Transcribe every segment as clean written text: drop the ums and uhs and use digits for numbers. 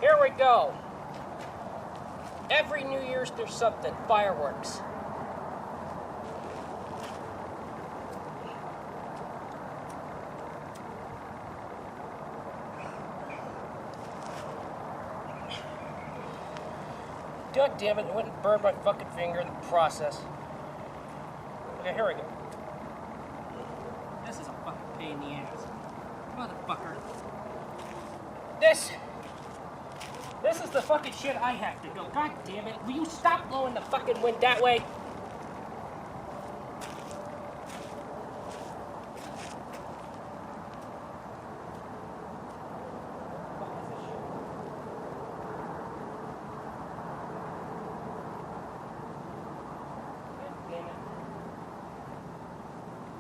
Here we go. Every New Year's there's something. Fireworks. God damn it, it went and burned my fucking finger in the process. Okay, here we go. This is a fucking pain in the ass. Motherfucker. This is the fucking shit I have to do. God damn it. Will you stop blowing the fucking wind that way?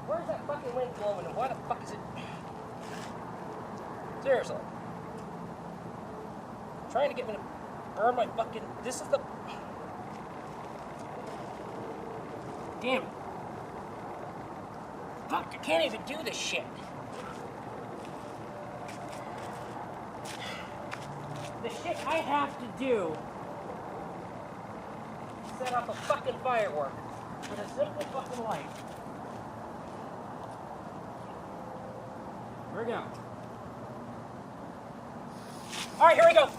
Where's that fucking wind blowing and why the fuck is it? Seriously. Trying to get me to burn my fucking... This is the... Damn it. Fuck, I can't even do this shit. The shit I have to do is set off a fucking firework with a simple fucking light. Here we go. Alright, here we go.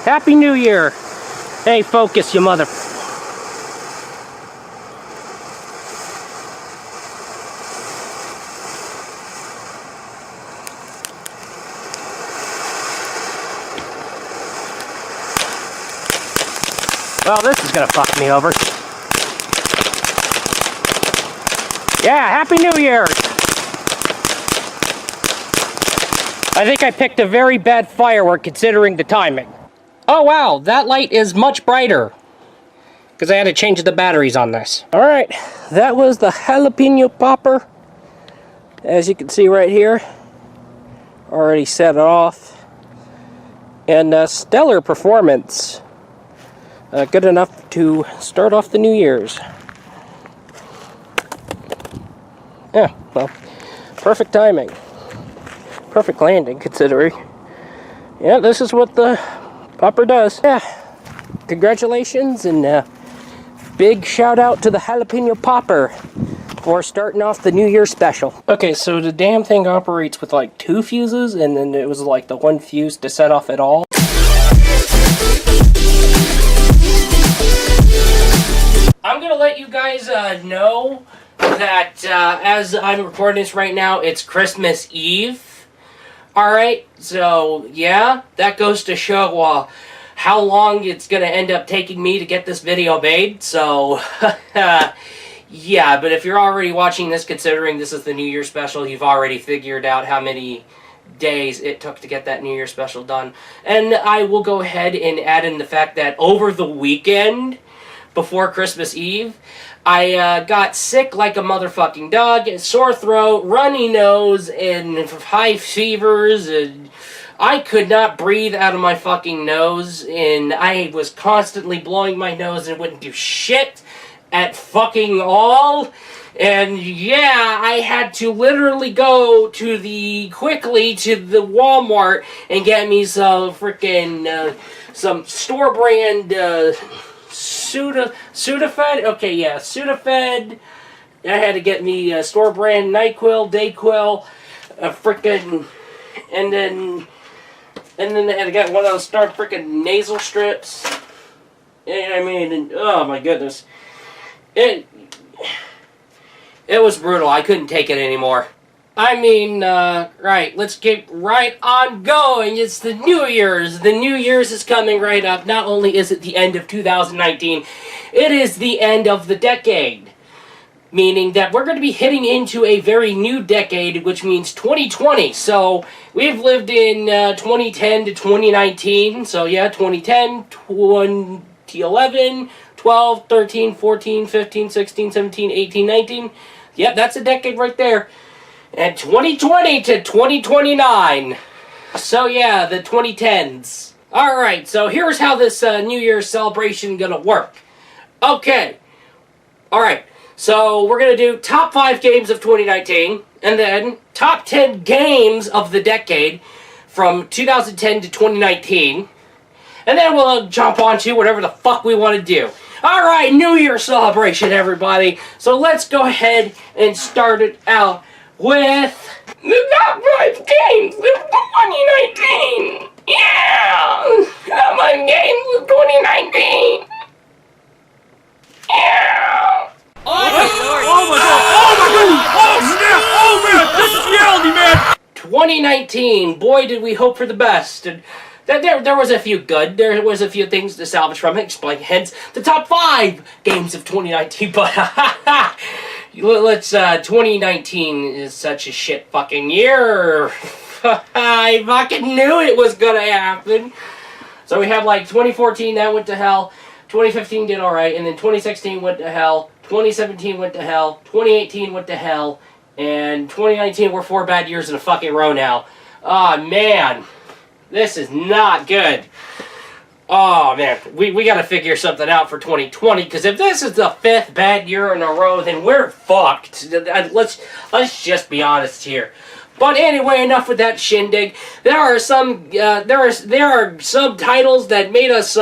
Happy New Year! Hey, focus, you mother... Well, this is gonna fuck me over. Yeah, Happy New Year! I think I picked a very bad firework considering the timing. Oh wow, that light is much brighter. Because I had to change the batteries on this. Alright, that was the jalapeno popper. As you can see right here. Already set it off. And stellar performance. Good enough to start off the New Year's. Yeah, well, perfect timing. Perfect landing, considering. Yeah, this is what the popper does. Yeah, congratulations and big shout out to the jalapeno popper for starting off the New Year special. Okay, so the damn thing operates with like 2 fuses, and then it was like the 1 fuse to set off at all. I'm gonna let you guys know that as I'm recording this right now, it's Christmas Eve. Alright, so yeah, that goes to show how long it's gonna end up taking me to get this video made. So, yeah, but if you're already watching this, considering this is the New Year special, you've already figured out how many days it took to get that New Year special done. And I will go ahead and add in the fact that over the weekend, before Christmas Eve, I got sick like a motherfucking dog, sore throat, runny nose, and high fevers, and I could not breathe out of my fucking nose, and I was constantly blowing my nose and wouldn't do shit at fucking all. And yeah, I had to literally go quickly to the Walmart and get me some freaking, some store brand, Sudafed? Okay, yeah, Sudafed. I had to get me store brand NyQuil, DayQuil, frickin', and then I had to get one of those frickin' nasal strips. I mean, oh my goodness. It was brutal. I couldn't take it anymore. I mean, right, let's get right on going. It's the New Year's. The New Year's is coming right up. Not only is it the end of 2019, it is the end of the decade. Meaning that we're going to be hitting into a very new decade, which means 2020. So, we've lived in 2010 to 2019. So, yeah, 2010, 2011, 12, 13, 14, 15, 16, 17, 18, 19. Yep, that's a decade right there. And 2020 to 2029. So yeah, the 2010s. Alright, so here's how this New Year's celebration gonna work. Okay. Alright, So we're going to do top 5 games of 2019, and then top 10 games of the decade from 2010 to 2019. And then we'll jump on to whatever the fuck we want to do. Alright, New Year celebration, everybody. So let's go ahead and start it out with the top 5 games of 2019. Yeah! Top 5 games of 2019. Yeah! Oh my god! Oh snap! Oh man! This is reality, man! 2019. Boy, did we hope for the best. And there was a few good. There was a few things to salvage from it. Explain hence the top 5 games of 2019. But let's. 2019 is such a shit fucking year. I fucking knew it was gonna happen. So we have like 2014 that went to hell. 2015 did alright, and then 2016 went to hell. 2017 went to hell. 2018 went to hell. And 2019, we're 4 bad years in a fucking row now. Oh, man. This is not good. Oh, man. We gotta figure something out for 2020, because if this is the 5th bad year in a row, then we're fucked. Let's just be honest here. But anyway, enough with that shindig. There are some titles that made us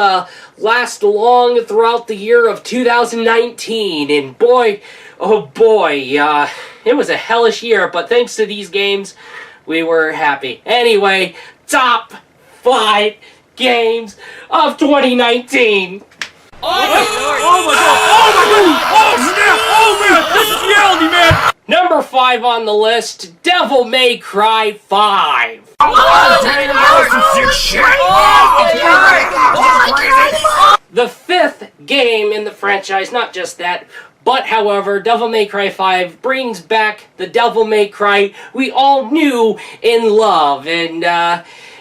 last long throughout the year of 2019, and boy, oh boy, it was a hellish year. But thanks to these games, we were happy. Anyway, top 5 games of 2019. Oh my god! Oh my god! Oh snap! Oh man! This is reality, man! Number 5 on the list, Devil May Cry 5. The 5th game in the franchise, not just that, but however, Devil May Cry 5 brings back the Devil May Cry we all knew and love. And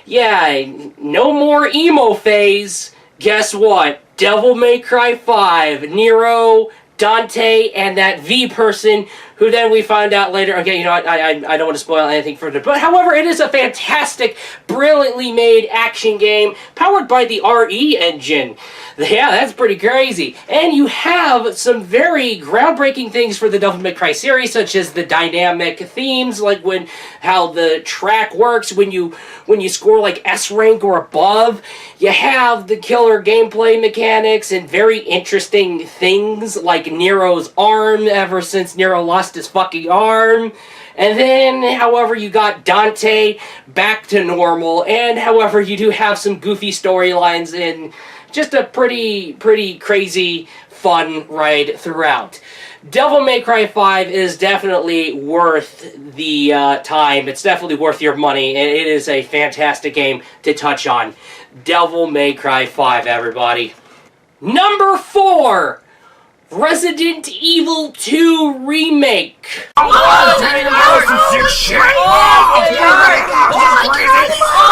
yeah, no more emo phase. Guess what? Devil May Cry 5, Nero, Dante, and that V person, who then we find out later. Okay, you know what? I don't want to spoil anything further. But however, it is a fantastic, brilliantly made action game powered by the RE engine. Yeah, that's pretty crazy. And you have some very groundbreaking things for the Devil May Cry series, such as the dynamic themes, like how the track works when you score like S rank or above. You have the killer gameplay mechanics and very interesting things like Nero's arm ever since Nero lost his fucking arm. And then, however, you got Dante back to normal, and however, you do have some goofy storylines and just a pretty crazy fun ride throughout. Devil May Cry 5 is definitely worth the time. It's definitely worth your money, and it is a fantastic game to touch on. Devil May Cry 5, everybody. Number 4, Resident Evil 2 Remake.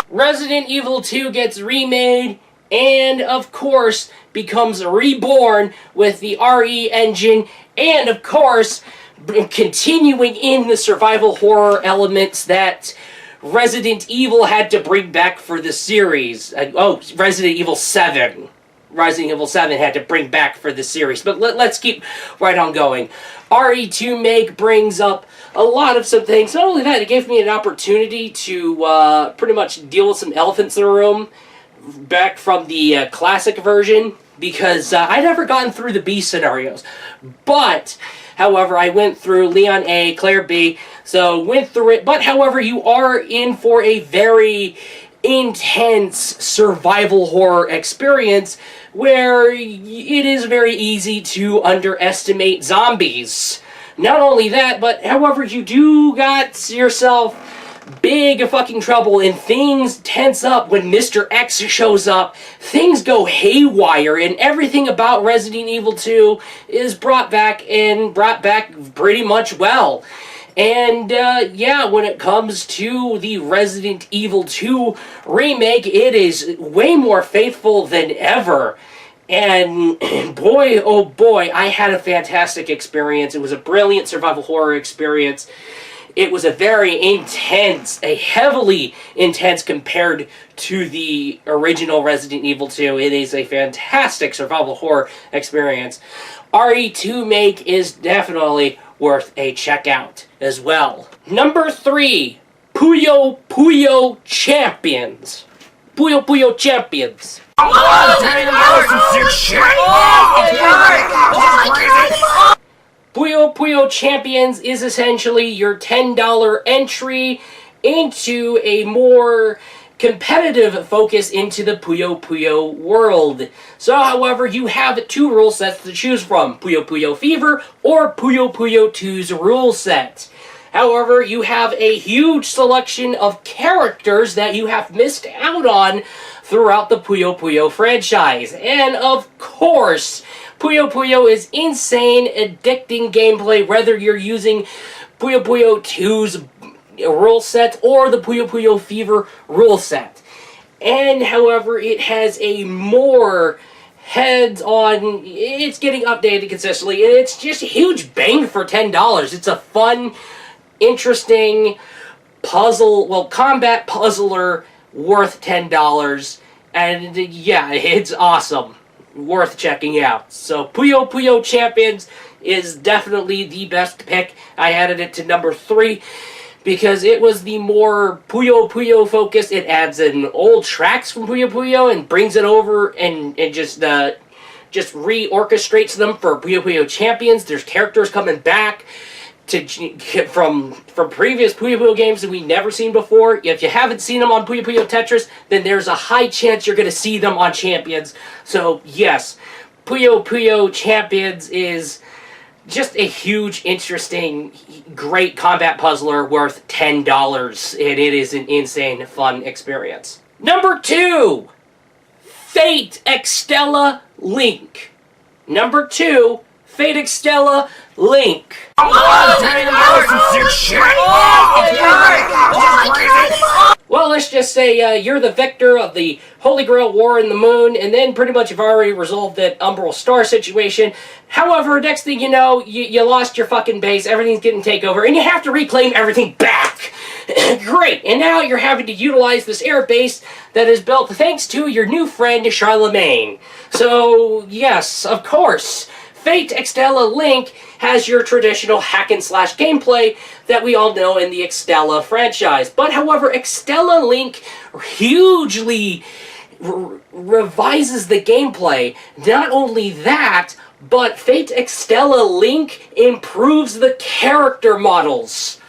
Resident Evil 2 gets remade and, of course, becomes reborn with the RE engine and, of course, continuing in the survival horror elements that Resident Evil had to bring back for the series. Resident Evil 7. Resident Evil 7 had to bring back for the series. But let's keep right on going. RE2 Make brings up a lot of some things. Not only that, it gave me an opportunity to pretty much deal with some elephants in the room back from the classic version, because I'd never gotten through the B scenarios. But, however, I went through Leon A, Claire B, so went through it. But, however, you are in for a very intense survival horror experience where it is very easy to underestimate zombies. Not only that, but however, you do got yourself big fucking trouble and things tense up when Mr. X shows up. Things go haywire, and everything about Resident Evil 2 is brought back pretty much well. And, yeah, when it comes to the Resident Evil 2 remake, it is way more faithful than ever. And, boy, oh boy, I had a fantastic experience. It was a brilliant survival horror experience. it was a very intense, a heavily intense compared to the original Resident Evil 2. It is a fantastic survival horror experience. RE2 Make is definitely worth a check out as well. Number 3, Puyo Puyo Champions. Puyo Puyo Champions. Puyo Puyo Champions is essentially your $10 entry into a more competitive focus into the Puyo Puyo world. So, however, you have 2 rule sets to choose from, Puyo Puyo Fever or Puyo Puyo 2's rule set. However, you have a huge selection of characters that you have missed out on throughout the Puyo Puyo franchise. And of course, Puyo Puyo is insane, addicting gameplay, whether you're using Puyo Puyo 2's rule set or the Puyo Puyo Fever rule set. And however, it has a more heads-on, it's getting updated consistently, and it's just a huge bang for $10. It's a fun, interesting combat puzzler worth $10, and yeah, it's awesome. Worth checking out. So Puyo Puyo Champions is definitely the best pick. I added it to number 3 because it was the more Puyo Puyo focused. It adds in old tracks from Puyo Puyo and brings it over and just reorchestrates them for Puyo Puyo Champions. There's characters coming back from previous Puyo Puyo games that we've never seen before. If you haven't seen them on Puyo Puyo Tetris, then there's a high chance you're going to see them on Champions. So yes, Puyo Puyo Champions is just a huge, interesting, great combat puzzler worth $10, and it is an insane, fun experience. Number 2, Fate Extella Link. Number 2, Fate Extella Link. Well, let's just say you're the victor of the Holy Grail War in the Moon, and then pretty much you've already resolved that Umbral Star situation. However, next thing you know, you lost your fucking base, everything's getting taken over, and you have to reclaim everything back. Great, and now you're having to utilize this air base that is built thanks to your new friend, Charlemagne. So, yes, of course, Fate Extella Link has your traditional hack-and-slash gameplay that we all know in the Extella franchise. But, however, Extella Link hugely revises the gameplay. Not only that, but Fate Extella Link improves the character models.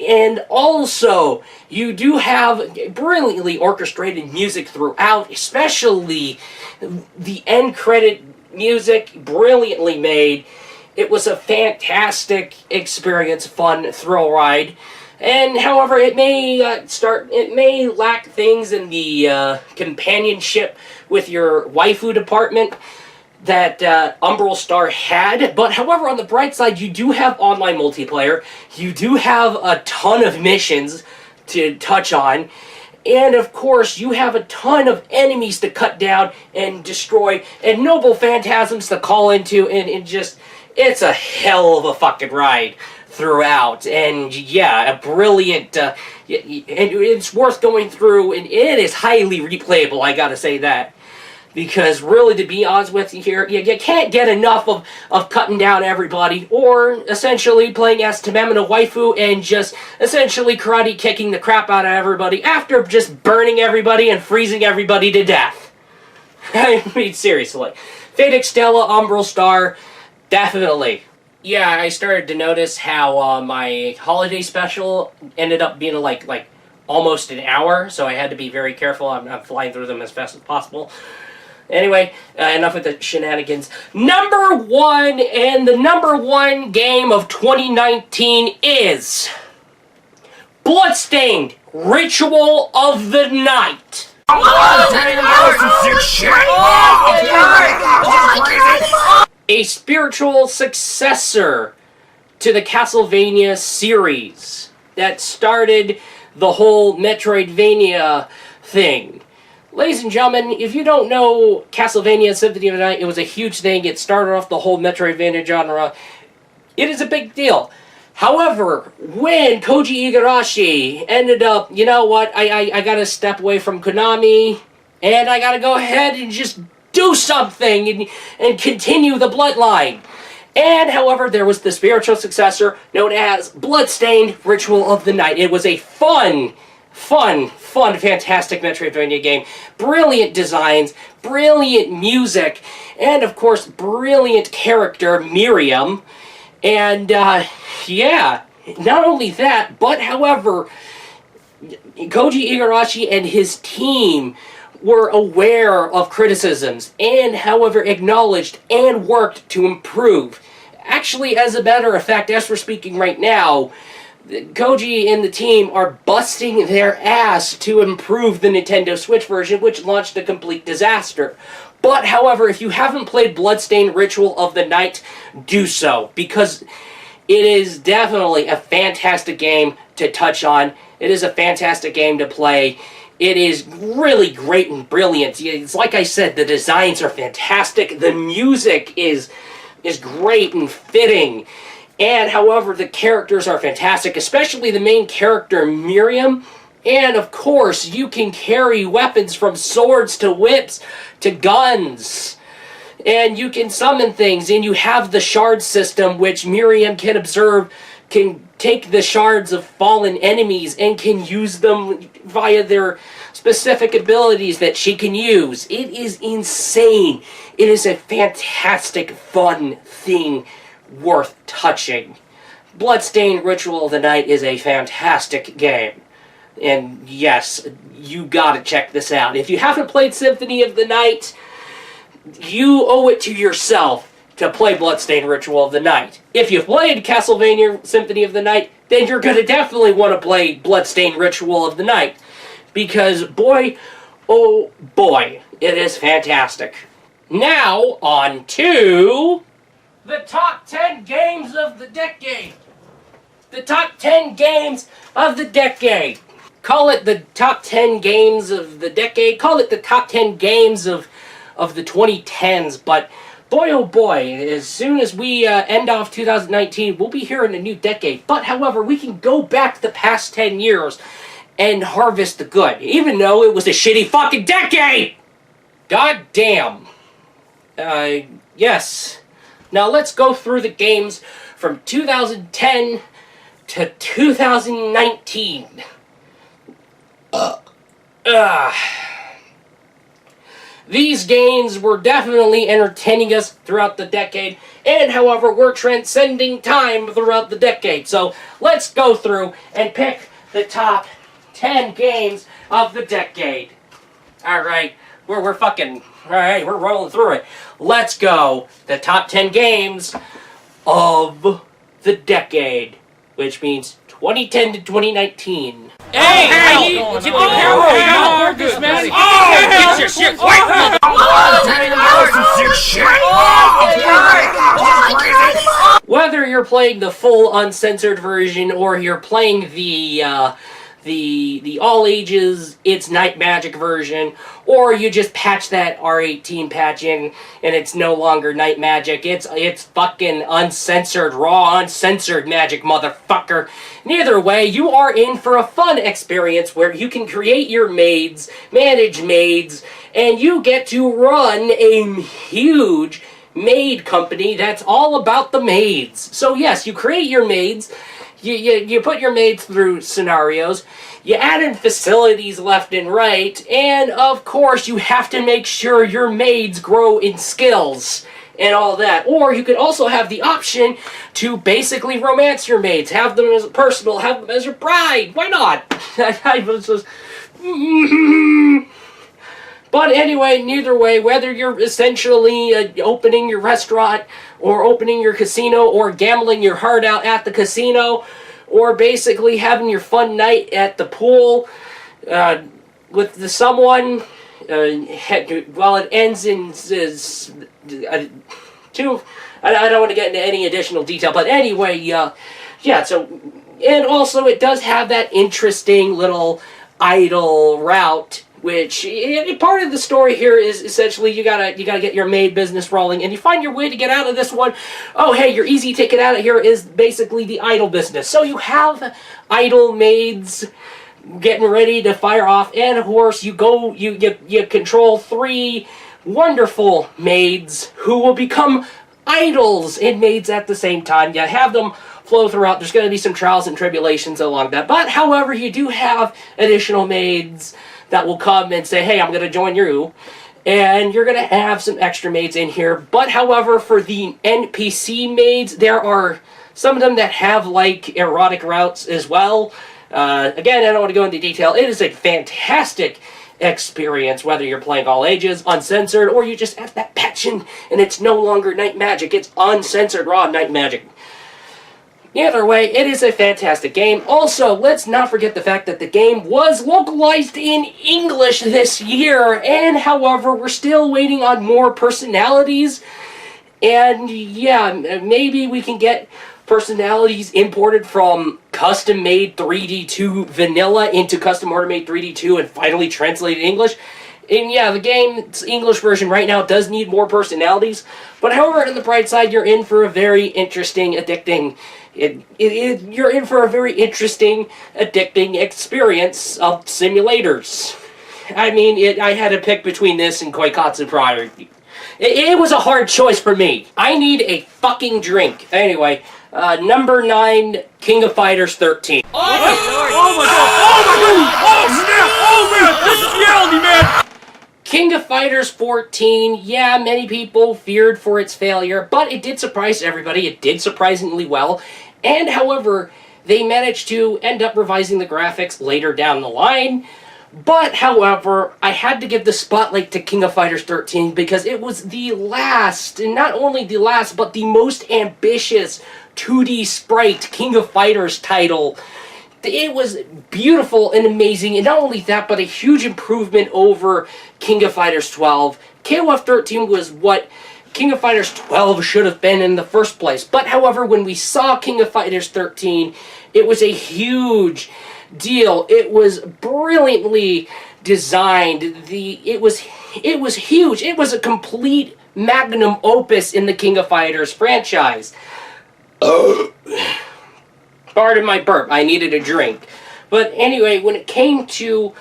And also, you do have brilliantly orchestrated music throughout, especially the end credit music, brilliantly made. It was a fantastic experience, fun thrill ride. And however, it may lack things in the companionship with your waifu department that Umbral Star had. But however, on the bright side, you do have online multiplayer. You do have a ton of missions to touch on. And of course, you have a ton of enemies to cut down and destroy, and noble phantasms to call into, and just, it's a hell of a fucking ride throughout. And yeah, a brilliant, and it's worth going through, and it is highly replayable, I gotta say that. Because really, to be honest with you here, you can't get enough of cutting down everybody, or essentially playing as Tamamino Waifu and just essentially karate kicking the crap out of everybody after just burning everybody and freezing everybody to death. I mean, seriously. Fate Extella, Umbral Star, definitely. Yeah, I started to notice how my holiday special ended up being like almost an hour, so I had to be very careful. I'm flying through them as fast as possible. Anyway, enough with the shenanigans. Number 1, and the number 1 game of 2019 is Bloodstained Ritual of the Night. A spiritual successor to the Castlevania series that started the whole Metroidvania thing. Ladies and gentlemen, if you don't know Castlevania Symphony of the Night, it was a huge thing. It started off the whole Metroidvania genre. It is a big deal. However, when Koji Igarashi ended up, you know what, I gotta step away from Konami, and I gotta go ahead and just do something and continue the bloodline. And, however, there was the spiritual successor known as Bloodstained Ritual of the Night. It was a fun, fantastic Metroidvania game. Brilliant designs, brilliant music, and, of course, brilliant character, Miriam. And, yeah, not only that, but, however, Koji Igarashi and his team were aware of criticisms and, however, acknowledged and worked to improve. Actually, as a matter of fact, as we're speaking right now, Koji and the team are busting their ass to improve the Nintendo Switch version, which launched a complete disaster. But, however, if you haven't played Bloodstained Ritual of the Night, do so, because it is definitely a fantastic game to touch on. It is a fantastic game to play. It is really great and brilliant. It's like I said, the designs are fantastic. The music is great and fitting. And, however, the characters are fantastic, especially the main character, Miriam. And, of course, you can carry weapons from swords to whips to guns. And you can summon things, and you have the shard system, which Miriam can observe, can take the shards of fallen enemies and can use them via their specific abilities that she can use. It is insane. It is a fantastic, fun thing worth touching. Bloodstained Ritual of the Night is a fantastic game. And yes, you gotta check this out. If you haven't played Symphony of the Night, you owe it to yourself to play Bloodstained Ritual of the Night. If you've played Castlevania Symphony of the Night, then you're going to definitely want to play Bloodstained Ritual of the Night. Because, boy, oh boy, it is fantastic. Now, on to the top 10 games of the decade. The top 10 games of the decade. Call it the top 10 games of the decade. Call it the top 10 games of the 2010s, but boy, oh boy, as soon as we end off 2019, we'll be here in a new decade. But, however, we can go back the past 10 years and harvest the good, even though it was a shitty fucking decade! God damn. Yes. Now let's go through the games from 2010 to 2019. These games were definitely entertaining us throughout the decade, and, however, we're transcending time throughout the decade. So let's go through and pick the top 10 games of the decade. Alright, we're rolling through it. Let's go. The top 10 games of the decade, which means 2010 to 2019. Hey! Get the camera! This man! Get your shit! Whether you're playing the full uncensored version or you're playing the all ages It's Night Magic version, or you just patch that R18 patch in and it's no longer Night Magic, it's fucking uncensored, raw uncensored magic, motherfucker. Neither way, you are in for a fun experience where you can create your maids, manage maids, and you get to run a huge maid company that's all about the maids. So yes, you create your maids, you put your maids through scenarios, you add in facilities left and right, and of course you have to make sure your maids grow in skills and all that. Or you could also have the option to basically romance your maids, have them as personal, have them as your bride. Why not? I was just... But anyway, neither way, whether you're essentially opening your restaurant, or opening your casino, or gambling your heart out at the casino, or basically having your fun night at the pool with someone, while it ends in I don't want to get into any additional detail, but anyway, yeah, so, and also it does have that interesting little idle route which part of the story here is essentially you gotta get your maid business rolling, and you find your way to get out of this one. Oh, hey, your easy ticket out of here is basically the idol business. So you have idol maids getting ready to fire off, and of course you control 3 wonderful maids who will become idols and maids at the same time. You have them flow throughout. There's going to be some trials and tribulations along that, but however, you do have additional maids that will come and say, hey, I'm going to join you, and you're going to have some extra maids in here. But however, for the NPC maids, there are some of them that have like erotic routes as well. Again, I don't want to go into detail. It is a fantastic experience, whether you're playing all ages, uncensored, or you just have that passion and it's no longer night magic, it's uncensored raw night magic. Either way, it is a fantastic game. Also, let's not forget the fact that the game was localized in English this year, and however, we're still waiting on more personalities, and yeah, maybe we can get personalities imported from custom-made 3D2 vanilla into custom order-made 3D2 and finally translated English. And yeah, the game's English version right now does need more personalities, but however, on the bright side, you're in for a very interesting, addicting you're in for a very interesting, addicting experience of simulators. I mean, I had to pick between this and Koikatsu prior. It was a hard choice for me. I need a fucking drink. Anyway, number 9, King of Fighters 13. Oh my god! Oh my god! Oh snap! Oh man! This is reality, man! King of Fighters 14, yeah, many people feared for its failure, but it did surprise everybody. It did surprisingly well. And however, they managed to end up revising the graphics later down the line. But however, I had to give the spotlight to King of Fighters 13 because it was the last, and not only the last, but the most ambitious 2D sprite King of Fighters title. It was beautiful and amazing, and not only that, but a huge improvement over King of Fighters 12. KOF 13 was what King of Fighters 12 should have been in the first place. But however, when we saw King of Fighters 13, it was a huge deal. It was brilliantly designed. It was huge. It was a complete magnum opus in the King of Fighters franchise. Pardon my burp, I needed a drink. But anyway, when it came to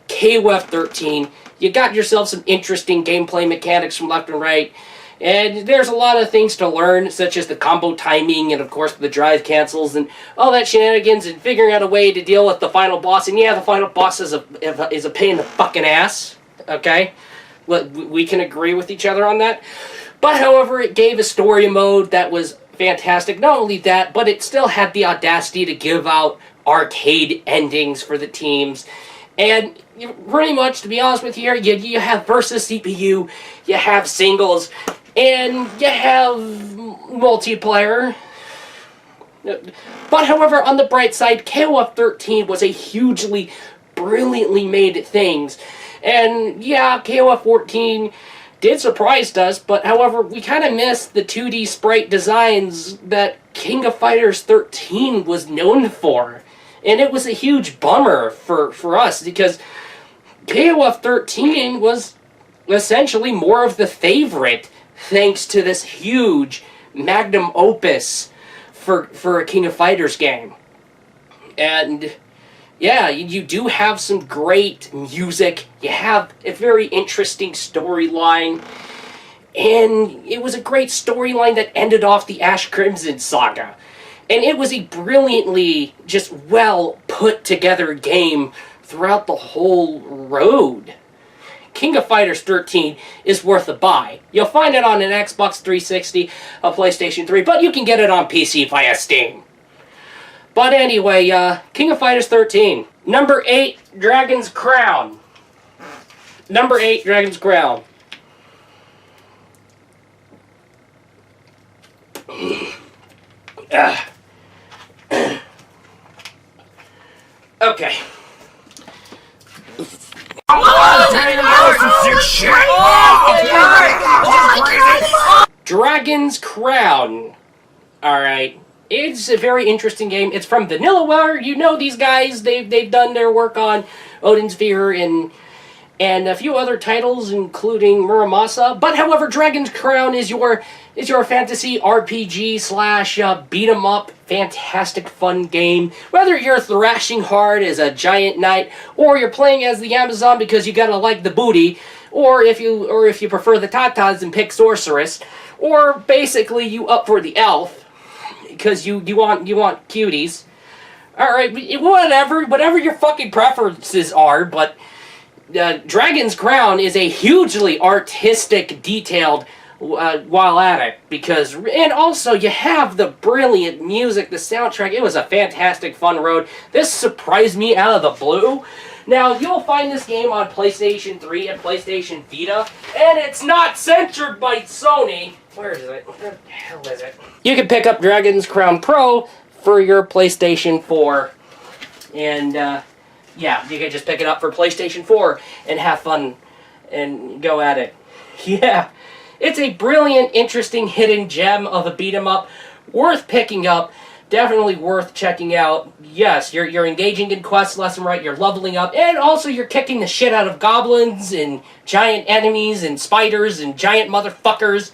KOF 13, you got yourself some interesting gameplay mechanics from left and right, and there's a lot of things to learn, such as the combo timing, and of course the drive cancels, and all that shenanigans, and figuring out a way to deal with the final boss. And yeah, the final boss is a pain in the fucking ass, okay? We can agree with each other on that. But however, it gave a story mode that was fantastic. Not only that, but it still had the audacity to give out arcade endings for the teams. And pretty much, to be honest with you, you have versus CPU, you have singles, and you have multiplayer. But however, on the bright side, KOF 13 was a hugely, brilliantly made things. And yeah, KOF 14 did surprise us, but however, we kind of missed the 2D sprite designs that King of Fighters 13 was known for. And it was a huge bummer for us, because KOF 13 was essentially more of the favorite, thanks to this huge magnum opus for a King of Fighters game. And yeah, you do have some great music, you have a very interesting storyline, and it was a great storyline that ended off the Ash Crimson saga. And it was a brilliantly, just well put together game throughout the whole road. King of Fighters 13 is worth a buy. You'll find it on an Xbox 360, a PlayStation 3, but you can get it on PC via Steam. But anyway, King of Fighters 13. Number 8, Dragon's Crown. Number 8, Dragon's Crown. Okay. Dragon's Crown. Alright. It's a very interesting game. It's from Vanillaware. You know these guys. They've done their work on Odin Sphere and and a few other titles, including Muramasa. But however, Dragon's Crown is your fantasy RPG slash beat 'em up, fantastic fun game. Whether you're thrashing hard as a giant knight, or you're playing as the Amazon because you gotta like the booty, or if you prefer the Tatas and pick sorceress, or basically you up for the elf because you want cuties. All right, whatever your fucking preferences are, but Dragon's Crown is a hugely artistic, detailed while at it, and also you have the brilliant music, the soundtrack. It was a fantastic, fun road. This surprised me out of the blue. Now, you'll find this game on PlayStation 3 and PlayStation Vita, and it's not censored by Sony. Where is it? Where the hell is it? You can pick up Dragon's Crown Pro for your PlayStation 4, and yeah, you can just pick it up for PlayStation 4 and have fun and go at it. Yeah, it's a brilliant, interesting, hidden gem of a beat-em-up, worth picking up, definitely worth checking out. Yes, you're engaging in quests left and right, you're leveling up, and also you're kicking the shit out of goblins and giant enemies and spiders and giant motherfuckers.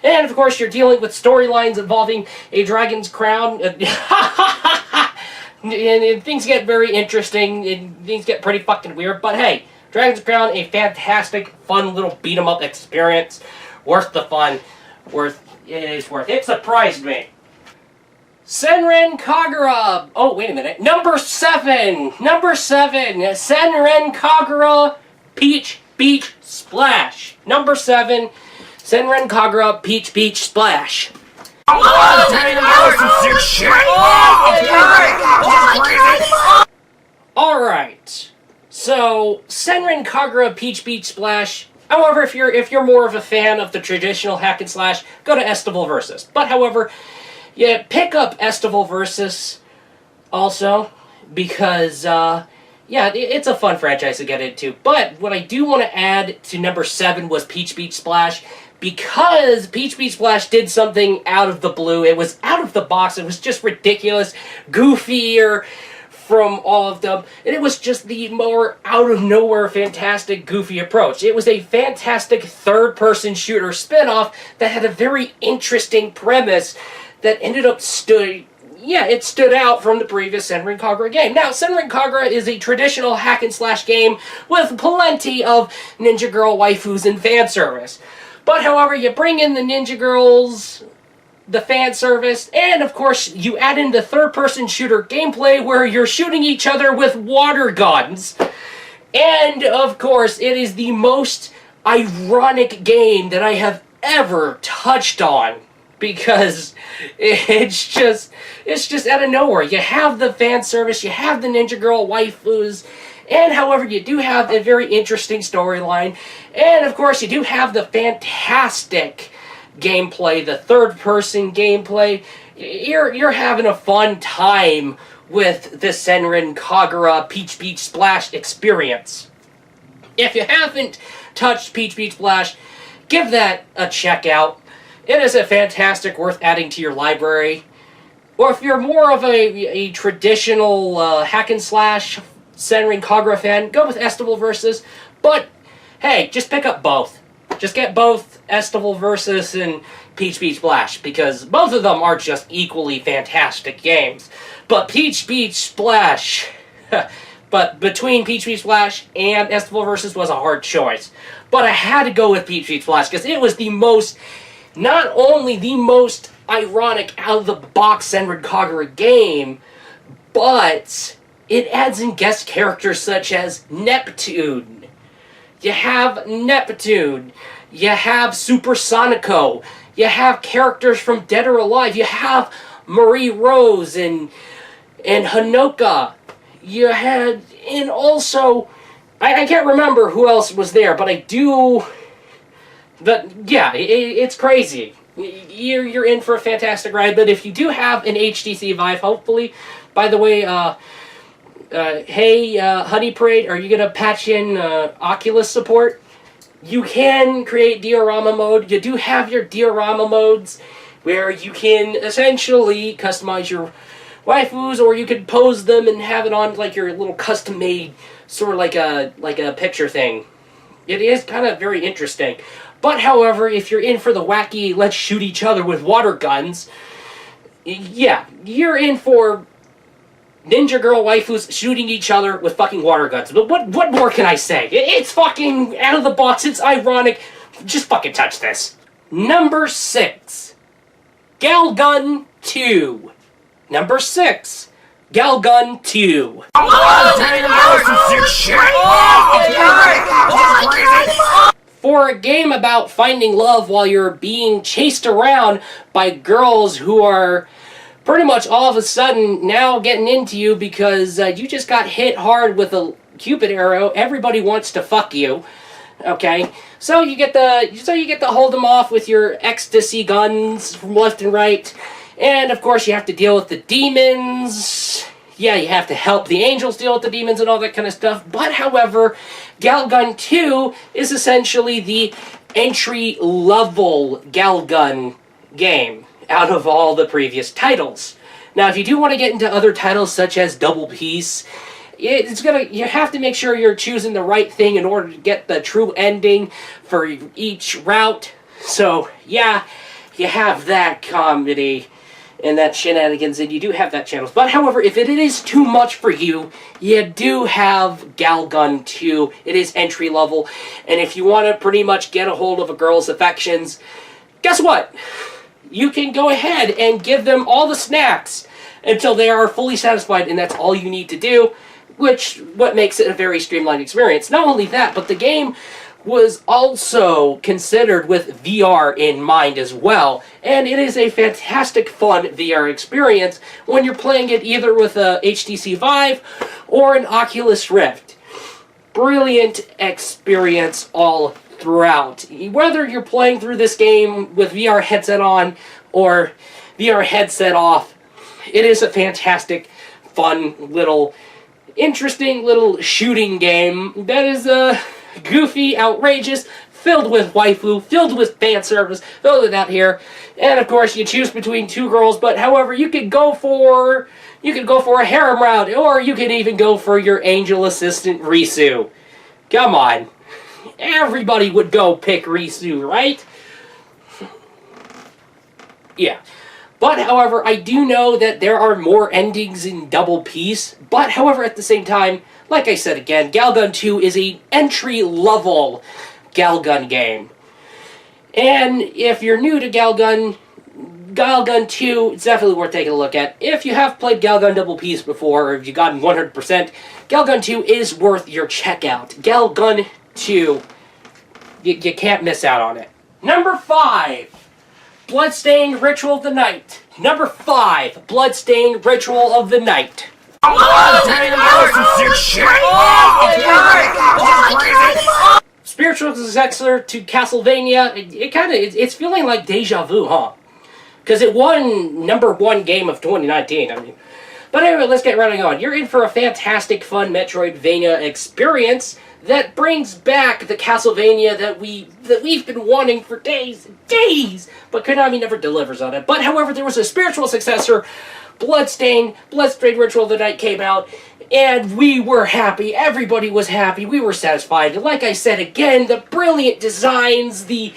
And of course, you're dealing with storylines involving a Dragon's Crown. And things get very interesting, and things get pretty fucking weird, but hey, Dragon's Crown, a fantastic, fun little beat-em-up experience, worth the fun, it surprised me. Senran Kagura, oh wait a minute, number 7, Senran Kagura Peach Beach Splash, number 7, Senran Kagura Peach Beach Splash. Alright, so Senran Kagura Peach Beach Splash. However, if you're more of a fan of the traditional hack and slash, go to Estival Versus. But however, yeah, pick up Estival Versus also, because yeah, it's a fun franchise to get into. But what I do want to add to number 7 was Peach Beach Splash, because Peach Beach Splash did something out of the blue. It was out of the box. It was just ridiculous, goofier from all of them, and it was just the more out-of-nowhere, fantastic, goofy approach. It was a fantastic third-person shooter spin-off that had a very interesting premise that ended up stood out from the previous Senran Kagura game. Now, Senran Kagura is a traditional hack-and-slash game with plenty of Ninja Girl waifus and fan service. But, however, you bring in the Ninja Girls, the fan service, and, of course, you add in the third-person shooter gameplay where you're shooting each other with water guns. And, of course, it is the most ironic game that I have ever touched on, because it's just out of nowhere. You have the fan service, you have the Ninja Girl waifus, and however, you do have a very interesting storyline, and of course, you do have the fantastic gameplay, the third-person gameplay. You're having a fun time with the Senran Kagura Peach Beach Splash experience. If you haven't touched Peach Beach Splash, give that a check out. It is a fantastic, worth adding to your library. Or if you're more of a traditional hack and slash Senran Kagura fan, go with Estival Versus. But hey, just pick up both. Just get both Estival Versus and Peach Beach Splash, because both of them are just equally fantastic games. But Peach Beach Splash, but between Peach Beach Splash and Estival Versus was a hard choice. But I had to go with Peach Beach Splash because it was the most, not only the most ironic out-of-the-box Senran Kagura game, but it adds in guest characters such as Neptune. You have Neptune. You have Super Sonico. You have characters from Dead or Alive. You have Marie Rose and Hanoka. You had, and also, I can't remember who else was there, but I do. But yeah, it's crazy. You're in for a fantastic ride. But if you do have an HTC Vive, hopefully, by the way, hey, Honey Parade, are you going to patch in Oculus support? You can create diorama mode. You do have your diorama modes where you can essentially customize your waifus, or you could pose them and have it on like your little custom-made, sort of like a picture thing. It is kind of very interesting. But, however, if you're in for the wacky, let's shoot each other with water guns, yeah, you're in for ninja girl waifus shooting each other with fucking water guns. But what more can I say? It's fucking out of the box, it's ironic. Just fucking touch this. Number 6. Galgun 2. Number 6. Galgun 2. For a game about finding love while you're being chased around by girls who are pretty much all of a sudden now getting into you because you just got hit hard with a Cupid arrow. Everybody wants to fuck you. Okay, so you get to hold them off with your ecstasy guns from left and right, and of course you have to deal with the demons. Yeah, you have to help the angels deal with the demons and all that kind of stuff. But however, Galgun 2 is essentially the entry-level Galgun game out of all the previous titles. Now, if you do want to get into other titles such as Double Peace, you have to make sure you're choosing the right thing in order to get the true ending for each route. So, yeah, you have that comedy and that shenanigans, and you do have that channels. But, however, if it is too much for you, you do have Galgun 2. It is entry level, and if you want to pretty much get a hold of a girl's affections, guess what? You can go ahead and give them all the snacks until they are fully satisfied, and that's all you need to do, what makes it a very streamlined experience. Not only that, but the game was also considered with VR in mind as well, and it is a fantastic fun VR experience when you're playing it either with a HTC Vive or an Oculus Rift. Brilliant experience all throughout. Whether you're playing through this game with VR headset on or VR headset off, it is a fantastic, fun, interesting little shooting game that is goofy, outrageous, filled with waifu, filled with fan service, filled with that here. And of course, you choose between two girls, but however, you could go for a harem route, or you could even go for your angel assistant Risu. Come on. Everybody would go pick Risu, right? Yeah. But, however, I do know that there are more endings in Double Peace. But, however, at the same time, like I said again, Galgun 2 is an entry-level Galgun game. And if you're new to Galgun 2, it's definitely worth taking a look at. If you have played Galgun Double Peace before, or if you've gotten 100%, Galgun 2 is worth your checkout. Galgun 2, you can't miss out on it. Number 5. Bloodstained Ritual of the Night. Number 5. Bloodstained Ritual of the Night. Spiritual successor to Castlevania. It's feeling like deja vu, huh? Because it won #1 game of 2019. I mean, but anyway, let's get right on. You're in for a fantastic, fun Metroidvania experience that brings back the Castlevania that we've been wanting for days and days, but Konami never delivers on it. But however, there was a spiritual successor, Bloodstained Ritual of the Night came out, and we were happy. Everybody was happy. We were satisfied. And like I said again, the brilliant designs, the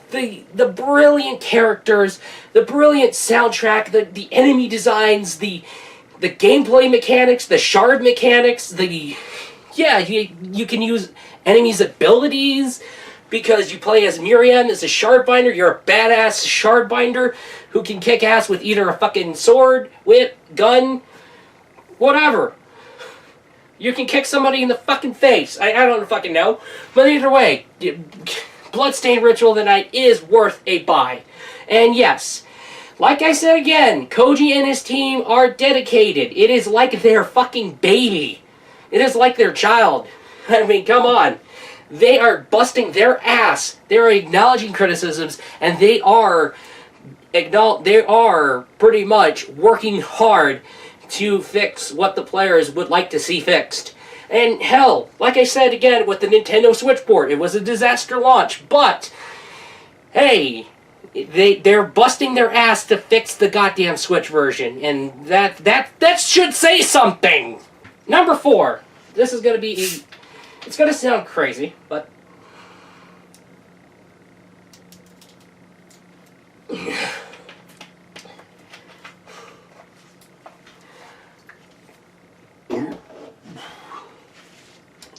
brilliant characters, the brilliant soundtrack, the enemy designs, the gameplay mechanics, the shard mechanics, you can use enemies' abilities because you play as Miriam as a shardbinder. You're a badass shardbinder who can kick ass with either a fucking sword, whip, gun, whatever. You can kick somebody in the fucking face. I don't fucking know. But either way, Bloodstained Ritual of the Night is worth a buy. And yes, like I said again, Koji and his team are dedicated. It is like their fucking baby. It is like their child. I mean, come on. They are busting their ass. They are acknowledging criticisms, and they are pretty much working hard to fix what the players would like to see fixed. And hell, like I said again with the Nintendo Switch port, it was a disaster launch, but hey, they're busting their ass to fix the goddamn Switch version, and that should say something. Number 4. This is going to be it's going to sound crazy, but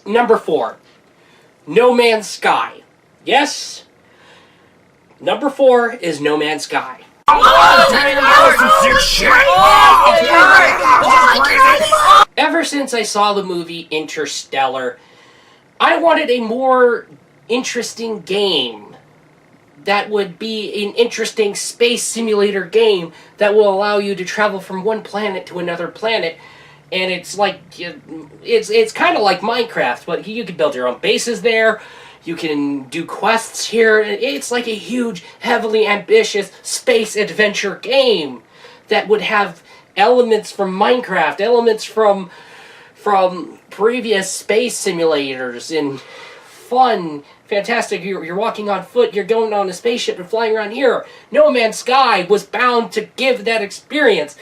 Number 4, No Man's Sky. Yes, number 4 is No Man's Sky. Ever since I saw the movie Interstellar, I wanted a more interesting game that would be an interesting space simulator game that will allow you to travel from one planet to another planet. And it's like, it's kind of like Minecraft, but you can build your own bases there. You can do quests here. It's like a huge, heavily ambitious space adventure game that would have elements from Minecraft, elements from previous space simulators, and fun, fantastic. You're walking on foot, you're going on a spaceship and flying around here. No Man's Sky was bound to give that experience.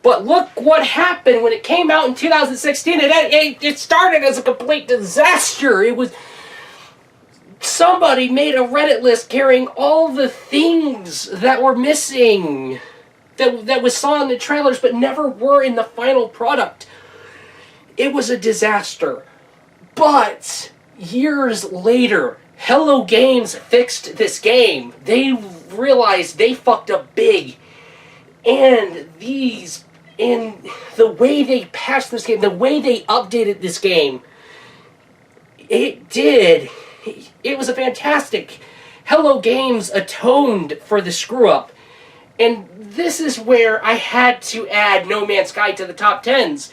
But look what happened when it came out in 2016. It started as a complete disaster. It was... Somebody made a Reddit list carrying all the things that were missing, that was saw in the trailers but never were in the final product. It was a disaster. But years later, Hello Games fixed this game. They realized they fucked up big. And the way they patched this game, the way they updated this game, it was a fantastic. Hello Games atoned for the screw-up. And this is where I had to add No Man's Sky to the top 10s.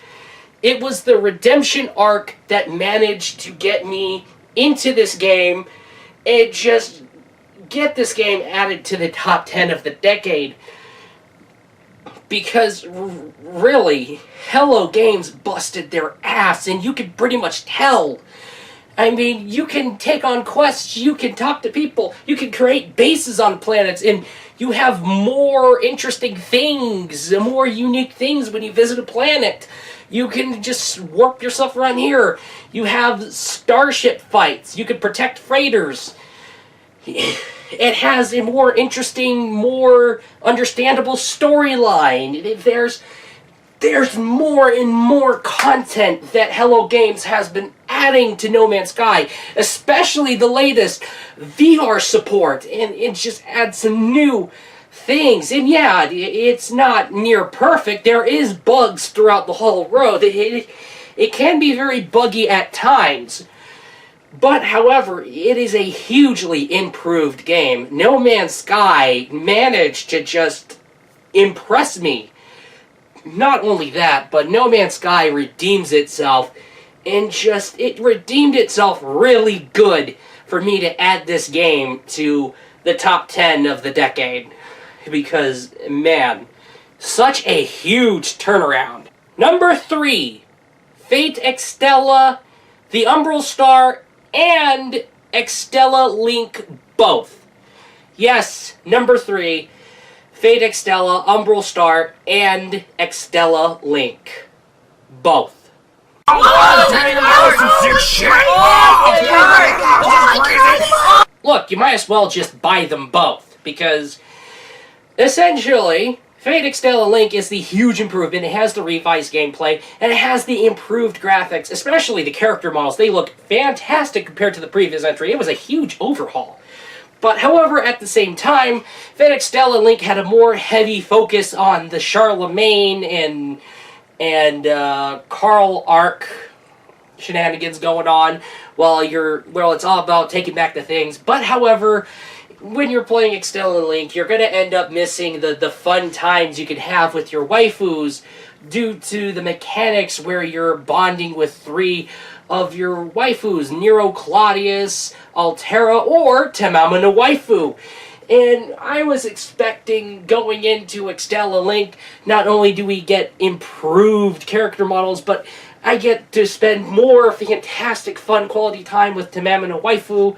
It was the redemption arc that managed to get me into this game and just get this game added to the top 10 of the decade. Because, really, Hello Games busted their ass, and you can pretty much tell. I mean, you can take on quests, you can talk to people, you can create bases on planets, and you have more interesting things, more unique things when you visit a planet. You can just warp yourself around here. You have starship fights. You can protect freighters. It has a more interesting, more understandable storyline. There's more and more content that Hello Games has been adding to No Man's Sky, especially the latest VR support, and it just adds some new things. And yeah, it's not near perfect. There is bugs throughout the whole road. It can be very buggy at times. But, however, it is a hugely improved game. No Man's Sky managed to just impress me. Not only that, but No Man's Sky redeems itself, and it redeemed itself really good for me to add this game to the top 10 of the decade. Because, man, such a huge turnaround. Number 3, Fate Extella, the Umbral Star, and Extella Link both. Yes, number 3, Fate Extella, Umbral Star, and Extella Link. Both. Look, you might as well just buy them both, because essentially, Fate Extella Link is the huge improvement. It has the revised gameplay, and it has the improved graphics, especially the character models. They look fantastic compared to the previous entry. It was a huge overhaul. But however, at the same time, Fate Extella Link had a more heavy focus on the Charlemagne and Carl arc shenanigans going on, while it's all about taking back the things. But however, when you're playing Extella Link, you're going to end up missing the fun times you can have with your waifus due to the mechanics where you're bonding with 3 of your waifus, Nero Claudius, Altera, or Tamama no Waifu. And I was expecting, going into Extella Link, not only do we get improved character models, but I get to spend more fantastic fun quality time with Tamama no Waifu.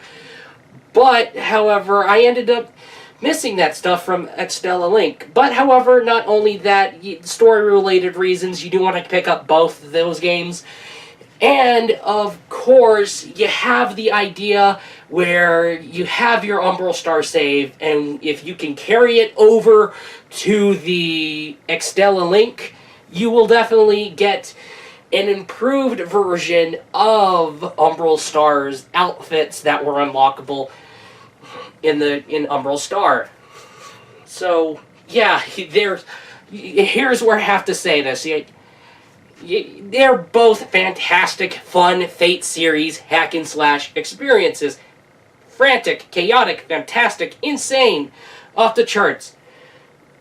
But, however, I ended up missing that stuff from Extella Link. But, however, not only that, story-related reasons, you do want to pick up both of those games. And, of course, you have the idea where you have your Umbral Star save, and if you can carry it over to the Extella Link, you will definitely get an improved version of Umbral Star's outfits that were unlockable in Umbral Star. So yeah, here's where I have to say this. They're both fantastic, fun Fate series hack and slash experiences. Frantic, chaotic, fantastic, insane, off the charts.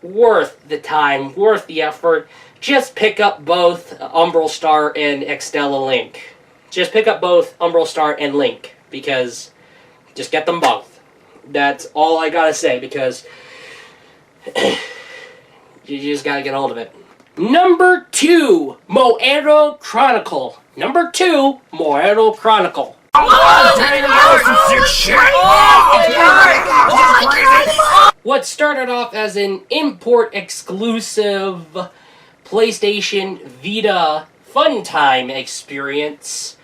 Worth the time, worth the effort. Just pick up both Umbral Star and Extella Link. Just pick up both Umbral Star and Link, because just get them both. That's all I gotta say, because you just gotta get hold of it. Number 2, Moero Chronicle. Number 2, Moero Chronicle. What started off as an import exclusive PlayStation Vita fun time experience.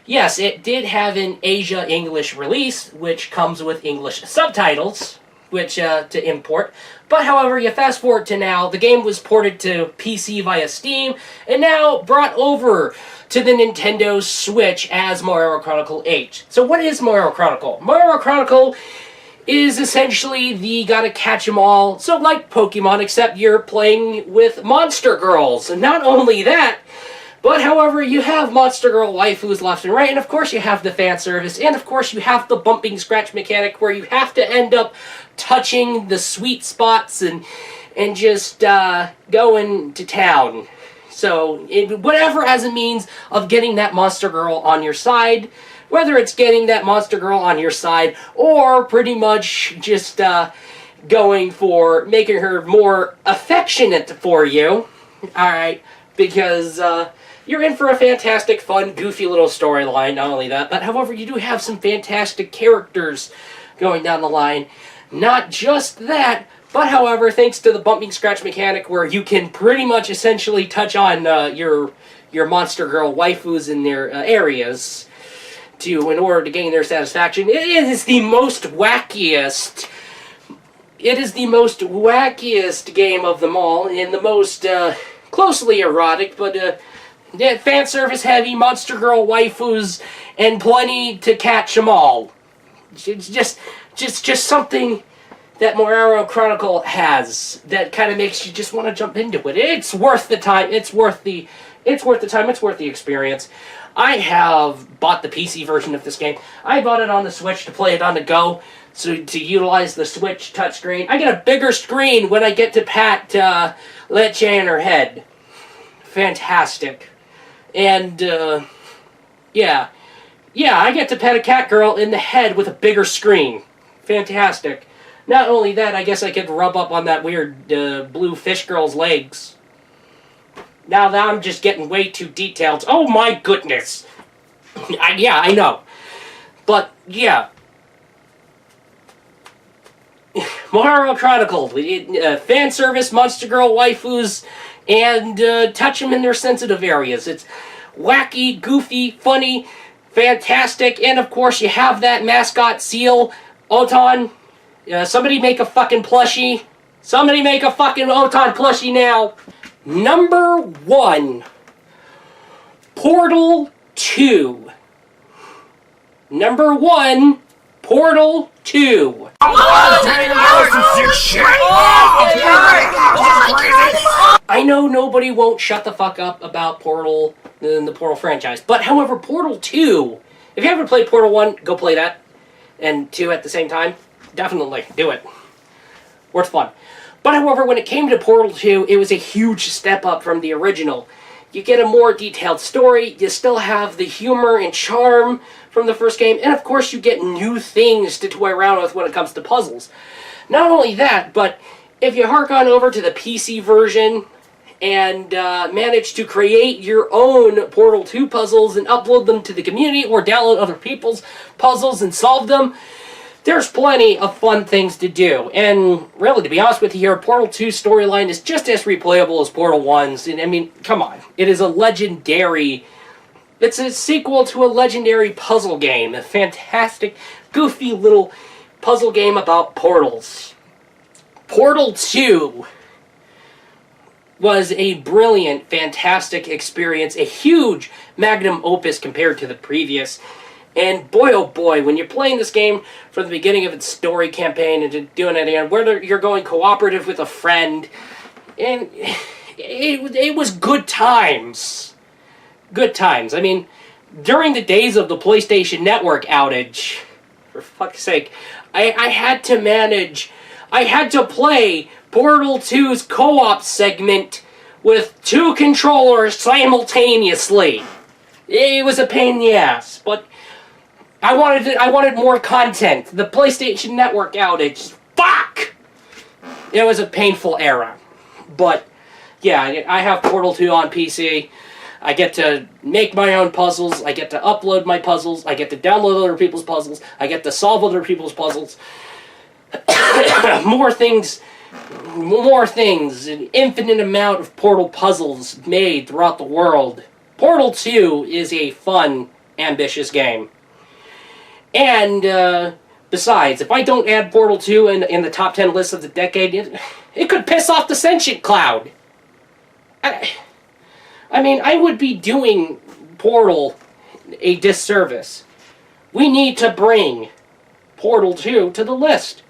Yes, it did have an Asia English release, which comes with English subtitles, which to import. But however, you fast forward to now, the game was ported to PC via Steam, and now brought over to the Nintendo Switch as Moero Chronicle H. So what is Moero Chronicle? Moero Chronicle is essentially the gotta catch 'em all, so like Pokemon, except you're playing with monster girls. And not only that, but however, you have monster girl waifus left and right, and of course you have the fan service, and of course you have the bumping scratch mechanic where you have to end up touching the sweet spots and just going to town. So whatever as a means of getting that monster girl on your side, whether it's getting that monster girl on your side or pretty much just going for making her more affectionate for you, alright, because you're in for a fantastic, fun, goofy little storyline. Not only that, but however, you do have some fantastic characters going down the line. Not just that, but however, thanks to the bumping scratch mechanic where you can pretty much essentially touch on your monster girl waifus in their areas in order to gain their satisfaction. It is the most wackiest game of them all, and the most closely erotic, but fan service heavy, monster girl waifus, and plenty to catch them all. It's just something that Moero Chronicle has that kind of makes you just want to jump into it. It's worth the time. It's worth the time. It's worth the experience. I have bought the PC version of this game. I bought it on the Switch to play it on the go, so to utilize the Switch touchscreen. I get a bigger screen when I get to pat Leche in her head. Fantastic. And, yeah, I get to pet a cat girl in the head with a bigger screen. Fantastic. Not only that, I guess I could rub up on that weird blue fish girl's legs. Now that I'm just getting way too detailed. Oh my goodness! Yeah, I know. But, yeah. Moero Chronicle. Fan service, monster girl waifus, and touch them in their sensitive areas. It's wacky, goofy, funny, fantastic, and of course you have that mascot seal, Oton. Somebody make a fucking plushie. Somebody make a fucking Oton plushie now. Number 1. Portal 2. Number 1. Portal 2. I know nobody won't shut the fuck up about Portal, the Portal franchise, but however, Portal 2, if you haven't played Portal 1, go play that, and 2 at the same time, definitely do it. Worth fun. But however, when it came to Portal 2, it was a huge step up from the original. You get a more detailed story, you still have the humor and charm from the first game, and of course you get new things to toy around with when it comes to puzzles. Not only that, but if you hark on over to the PC version and manage to create your own Portal 2 puzzles and upload them to the community or download other people's puzzles and solve them, there's plenty of fun things to do. And really, to be honest with you here, Portal 2's storyline is just as replayable as Portal 1's. And I mean, come on. It is a legendary... It's a sequel to a legendary puzzle game. A fantastic, goofy little puzzle game about portals. Portal 2 was a brilliant, fantastic experience, a huge magnum opus compared to the previous. And boy, oh boy, when you're playing this game from the beginning of its story campaign and doing it, and whether you're going cooperative with a friend, and it was good times. Good times. I mean, during the days of the PlayStation Network outage, for fuck's sake, I had to play Portal 2's co-op segment with 2 controllers simultaneously. It was a pain in the ass, but I wanted more content. The PlayStation Network outage, fuck! It was a painful era. But, yeah, I have Portal 2 on PC. I get to make my own puzzles. I get to upload my puzzles. I get to download other people's puzzles. I get to solve other people's puzzles. More things, an infinite amount of Portal puzzles made throughout the world. Portal 2 is a fun, ambitious game. And, besides, if I don't add Portal 2 in the top 10 list of the decade, it could piss off the sentient cloud. I mean, I would be doing Portal a disservice. We need to bring Portal 2 to the list.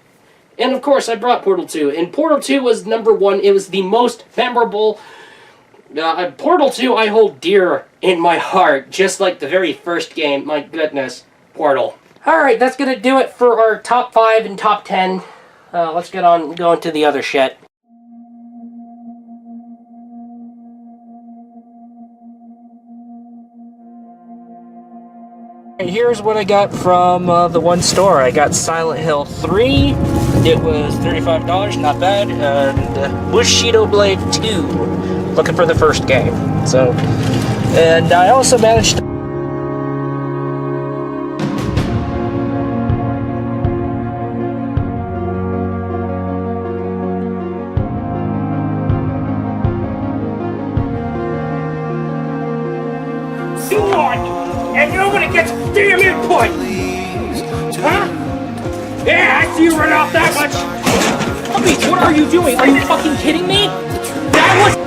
And of course, I brought Portal 2. And Portal 2 was number 1. It was the most memorable. Portal 2 I hold dear in my heart, just like the very first game. My goodness, Portal. Alright, that's going to do it for our top 5 and top 10. Let's get on going to the other shit. Here's what I got from the one store. I got Silent Hill 3. It was $35, not bad. And Bushido Blade 2. Looking for the first game. So, and I also managed to and nobody gets damn input! Huh? Yeah, I see you run off that much! Puppies, what are you doing? Are you fucking kidding me? That was...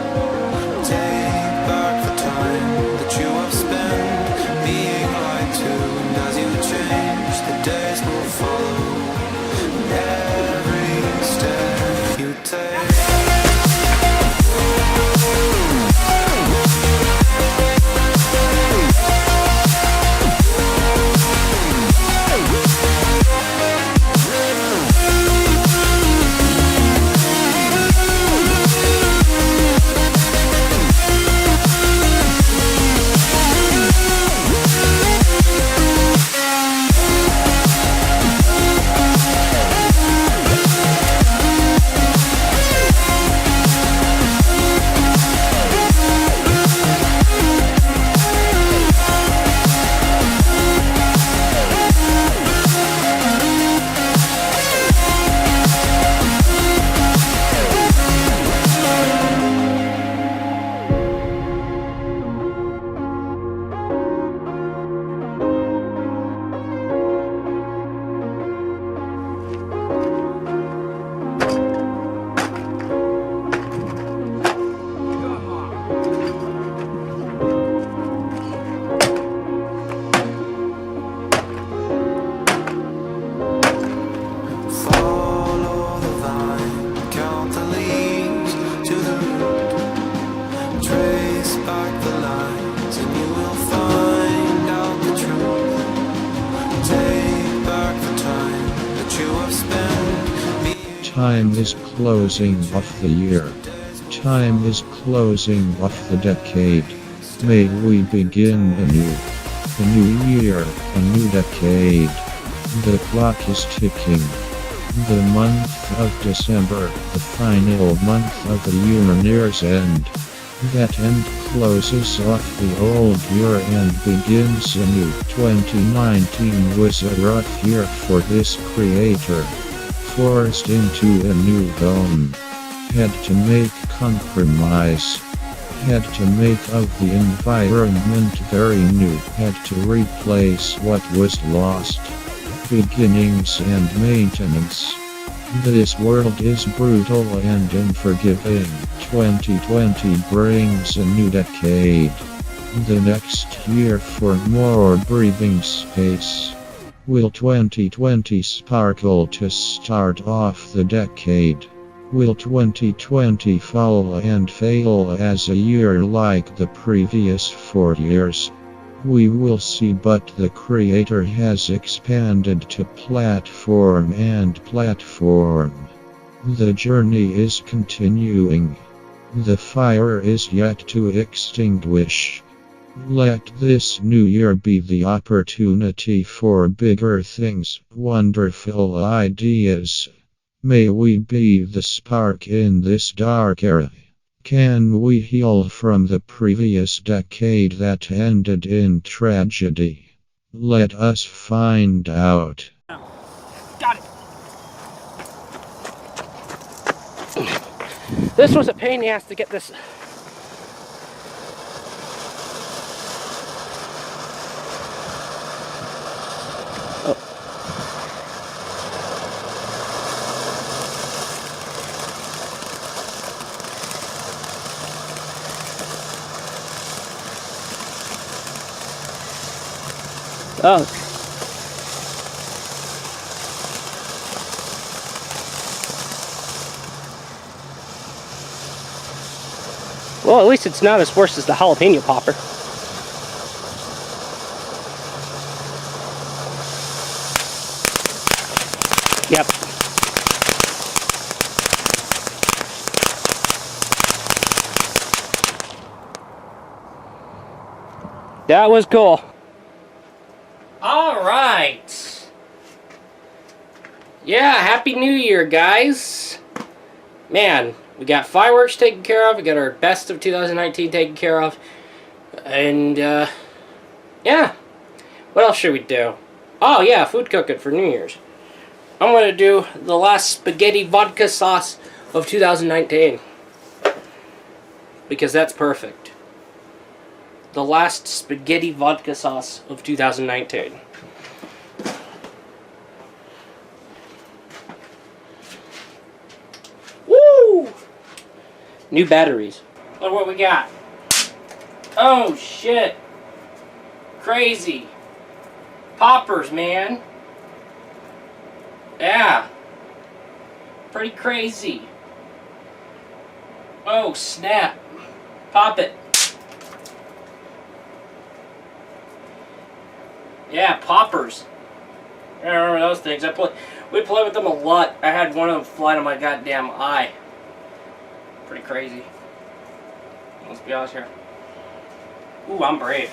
Time is closing off the year. Time is closing off the decade. May we begin anew. A new year, a new decade. The clock is ticking. The month of December, the final month of the year nears end. That end closes off the old year and begins a new. 2019 was a rough year for this creator. Forced into a new home. Had to make compromise. Had to make of the environment very new. Had to replace what was lost. Beginnings and maintenance. This world is brutal and unforgiving. 2020 brings a new decade. The next year for more breathing space. Will 2020 sparkle to start off the decade? Will 2020 fall and fail as a year like the previous 4 years? We will see, but the creator has expanded to platform and platform. The journey is continuing. The fire is yet to extinguish. Let this new year be the opportunity for bigger things, wonderful ideas. May we be the spark in this dark era. Can we heal from the previous decade that ended in tragedy? Let us find out. Got it. This was a pain in the ass to get this. Oh. Well, at least it's not as worse as the jalapeno popper. Yep. That was cool. All right. Yeah, Happy New Year, guys. Man, we got fireworks taken care of. We got our best of 2019 taken care of. And, yeah. What else should we do? Oh, yeah, food cooking for New Year's. I'm going to do the last spaghetti vodka sauce of 2019. Because that's perfect. The last spaghetti vodka sauce of 2019. Woo! New batteries. Look what we got. Oh shit. Crazy. Poppers, man. Yeah. Pretty crazy. Oh snap. Pop it. Yeah, poppers. I remember those things. We play with them a lot. I had one of them fly to my goddamn eye. Pretty crazy. Let's be honest here. Ooh, I'm brave.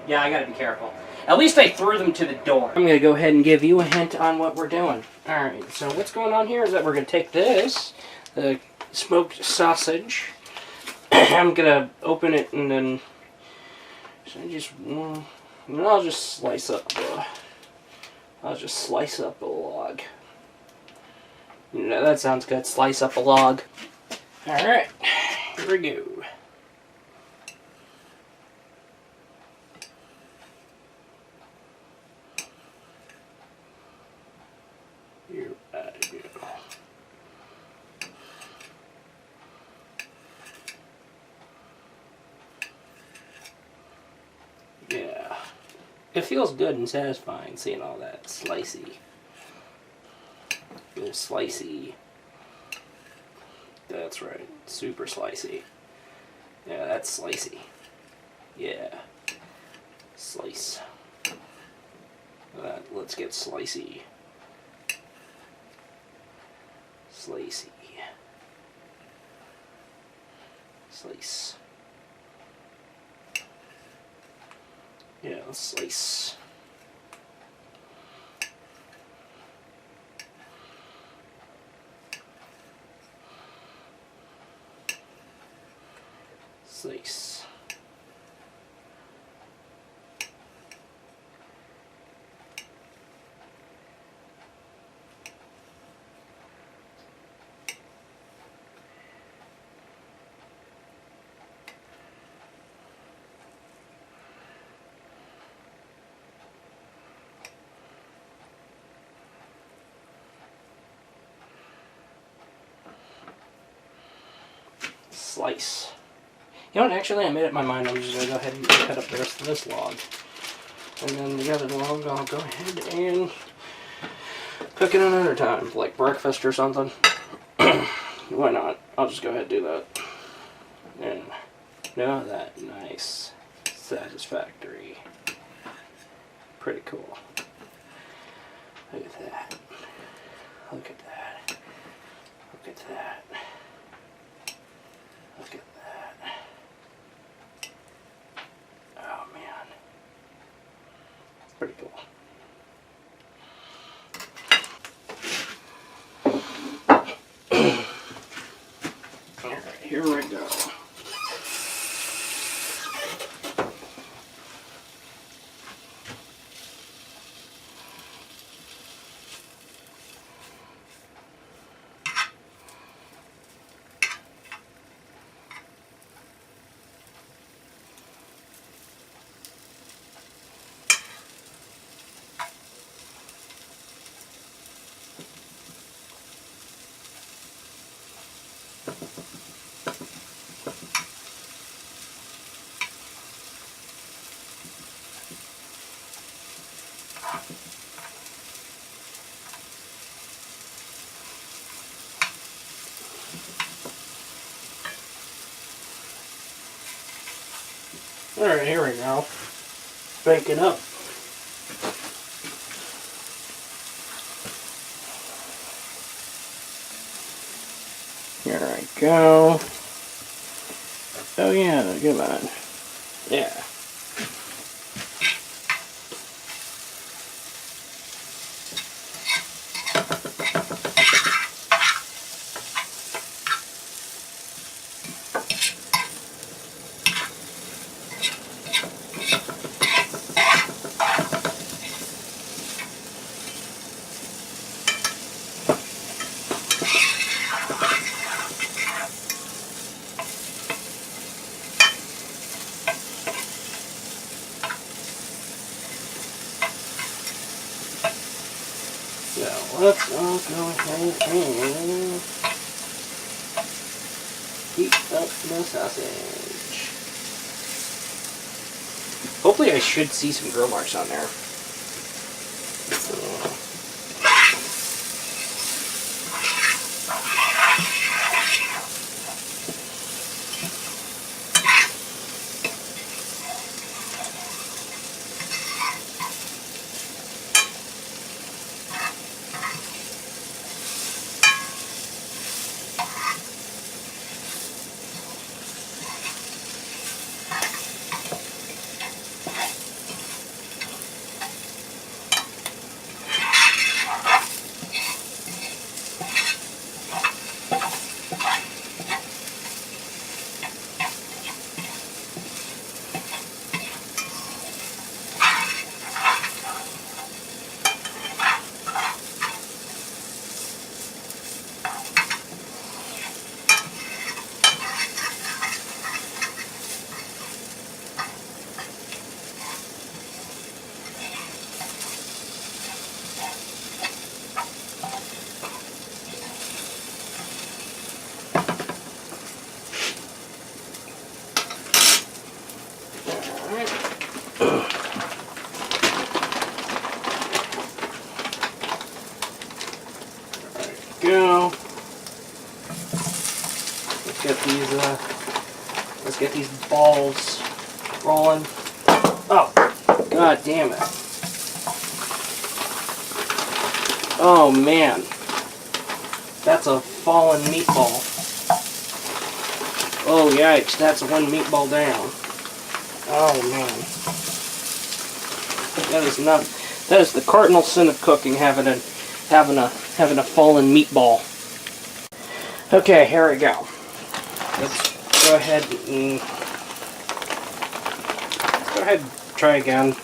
Yeah, I gotta be careful. At least I threw them to the door. I'm gonna go ahead and give you a hint on what we're doing. Alright, so what's going on here is that we're gonna take this, the smoked sausage. I'm gonna open it and then I'll just slice up a log. You know, that sounds good. Slice up a log. Alright, here we go. Here I go. Yeah. It feels good and satisfying seeing all that slicey. Good slicey. That's right. Super slicey. Yeah, that's slicey. Yeah. Slice. Let's get slicey. Slicey. Slice. Yeah, let's slice. Slice. slice. You know what, actually, I made up my mind. I'm just going to go ahead and cut up the rest of this log. And then the other log, I'll go ahead and cook it another time, like breakfast or something. Why not? I'll just go ahead and do that. And now that nice, satisfactory. Pretty cool. Look at that. Look at that. Look at that. Look at that. Oh man. Pretty cool. Alright, here we go. Alright, here we go. Bake it up. Here I go. Oh yeah, come on. Yeah. So let's all go ahead and heat up the sausage. Hopefully I should see some grill marks on there. Go. Let's get these balls rolling. Oh, god damn it. Oh man. That's a fallen meatball. Oh yikes, that's one meatball down. Oh man. That is the cardinal sin of cooking, having a fallen meatball. Okay, here we go. Let's go ahead and try again.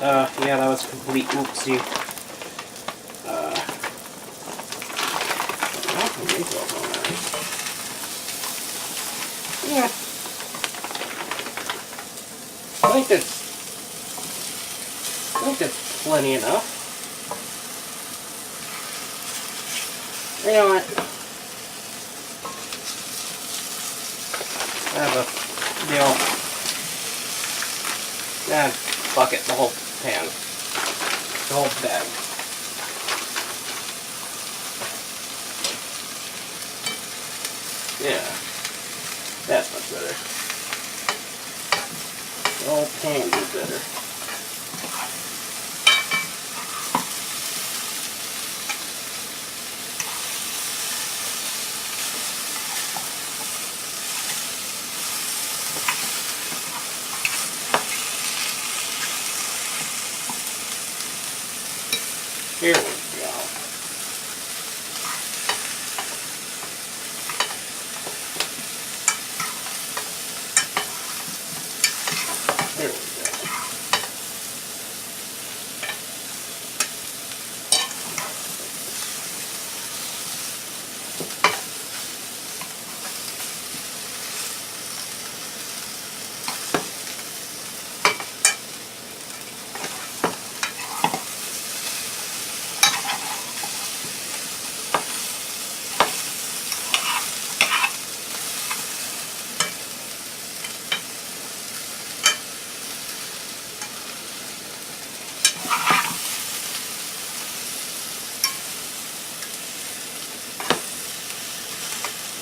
Yeah, that was a complete oopsie. Yeah. I think that's plenty enough. You know what? have a, fuck it, the whole pan. The whole bag. Yeah. That's much better. The whole pan is better. Here we go. There we go.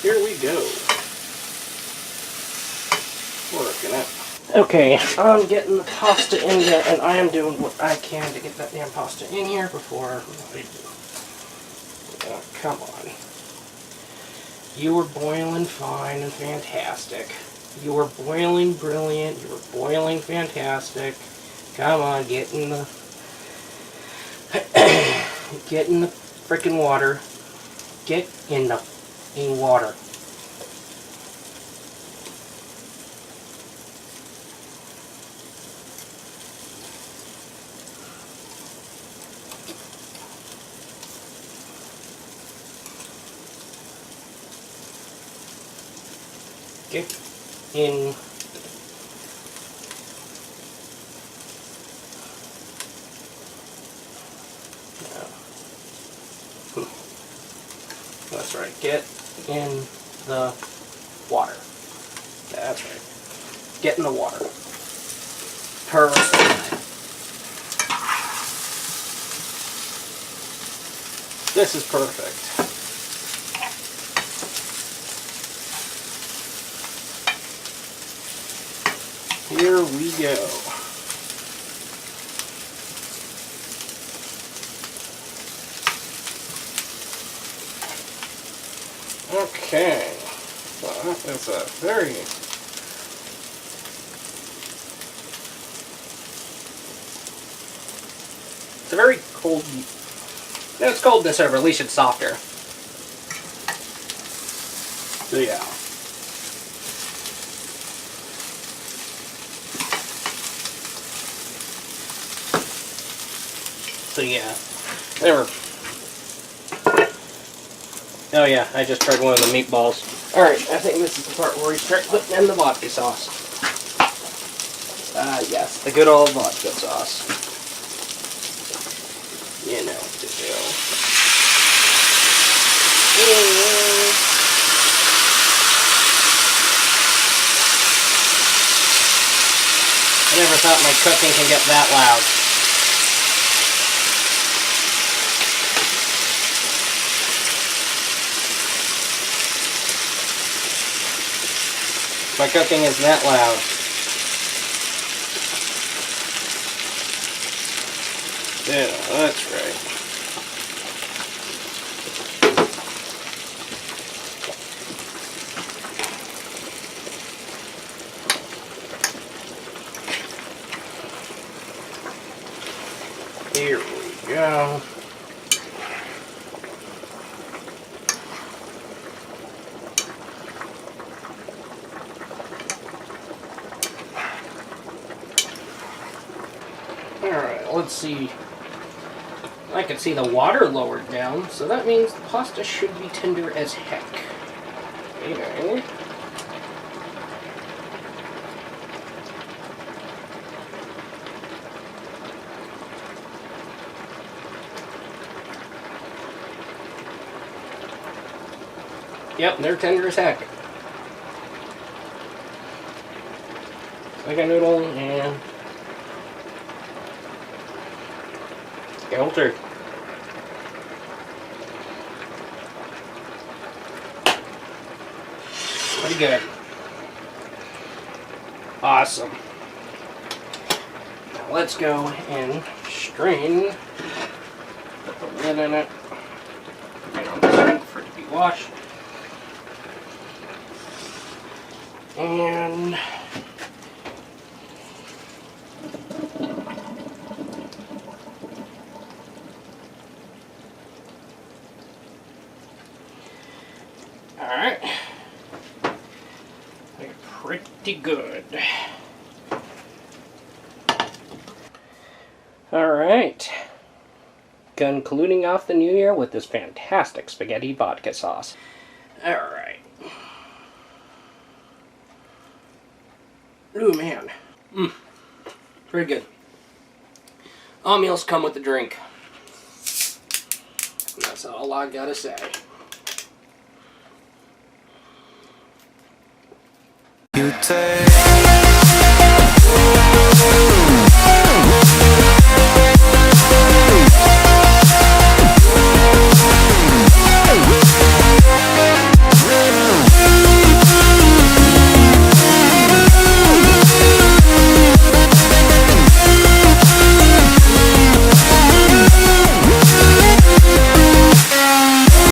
Here we go. Working it. Okay, I'm getting the pasta in there, and I am doing what I can to get that damn pasta in here before I do. Oh, come on. You were boiling fine and fantastic. You were boiling brilliant. You were boiling fantastic. Come on, get in the get in the frickin' water. Get in the water. Get in That's right. Get in the water. That's right. Get in the water. Perfect. This is perfect. Here we go. Okay, so that is a very it's a very cold. No, it's coldness over. At least it's softer. So yeah. So yeah, there were. Oh yeah, I just tried one of the meatballs. Alright, I think this is the part where we start putting in the vodka sauce. Yes, the good old vodka sauce. You know what to do. I never thought my cooking can get that loud. My cooking is that loud. Yeah, that's right. Here we go. Alright, let's see. I can see the water lowered down, so that means the pasta should be tender as heck. Okay. Yep, they're tender as heck. Chicken noodle and scalter. Pretty good. Awesome. Now let's go and strain. Put the lid in it. And on the sink for it to be washed. And alright. They're pretty good. Alright. Concluding off the new year with this fantastic spaghetti vodka sauce. Alright. Ooh, man. Pretty good. All meals come with a drink. That's all I gotta say. You take